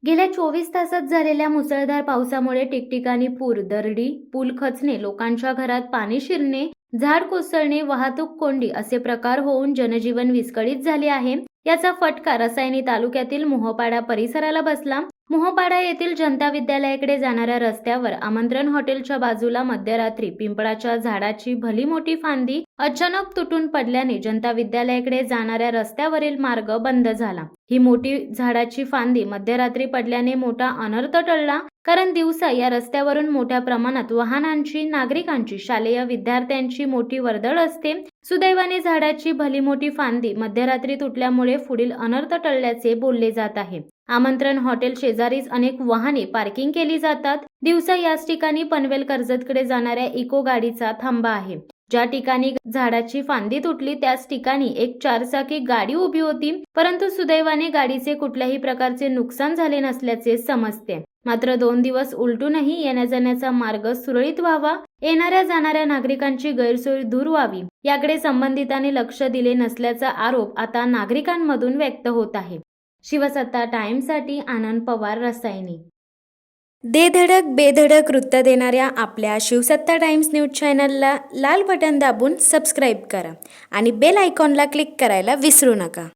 गेल्या 24 तासात झालेल्या मुसळधार पावसामुळे ठिकठिकाणी पूर, दरडी, पूल खचणे, लोकांच्या घरात पाणी शिरणे, झाड कोसळणे, वाहतूक कोंडी असे प्रकार होऊन जनजीवन विस्कळीत झाले आहे. याचा फटका रसायनी तालुक्यातील मोहपाडा परिसराला बसला. मोहपाडा येथील जनता विद्यालयाकडे जाणाऱ्या रस्त्यावर आमंत्रण हॉटेलच्या बाजूला मध्यरात्री पिंपळाच्या झाडाची भली मोठी फांदी अचानक तुटून पडल्याने जनता विद्यालयाकडे जाणाऱ्या रस्त्यावरील मार्ग बंद झाला. ही मोठी झाडाची फांदी मध्यरात्री पडल्याने मोठा अनर्थ टळला, कारण दिवसा या रस्त्यावरून मोठ्या प्रमाणात वाहनांची, नागरिकांची, शालेय विद्यार्थ्यांची मोठी वर्दळ असते. सुदैवाने झाडाची भली मोठी फांदी मध्यरात्री तुटल्यामुळे पुढील अनर्थ टळल्याचे बोलले जात आहे. आमंत्रण हॉटेल शेजारीच अनेक वाहने पार्किंग केली जातात. दिवसा याच ठिकाणी पनवेल कर्जतकडे जाणाऱ्या इको गाडीचा थांबा आहे. ज्या ठिकाणी झाडाची फांदी तुटली त्याच ठिकाणी एक चारचाकी गाडी उभी होती, परंतु सुदैवाने गाडीचे कुठल्याही प्रकारचे नुकसान झाले नसल्याचे समजते. मात्र 2 दिवस उलटूनही येण्या जाण्याचा मार्ग सुरळीत व्हावा, येणाऱ्या जाणाऱ्या नागरिकांची गैरसोय दूर व्हावी, याकडे संबंधितांनी लक्ष दिले नसल्याचा आरोप आता नागरिकांमधून व्यक्त होत आहे. शिवसत्ता टाइम्ससाठी आनंद पवार, रसायनी. दे धडक बेधडक वृत्त देणाऱ्या आपल्या शिवसत्ता टाइम्स न्यूज चॅनलला लाल बटन दाबून सबस्क्राईब करा आणि बेल आयकॉनला क्लिक करायला विसरू नका.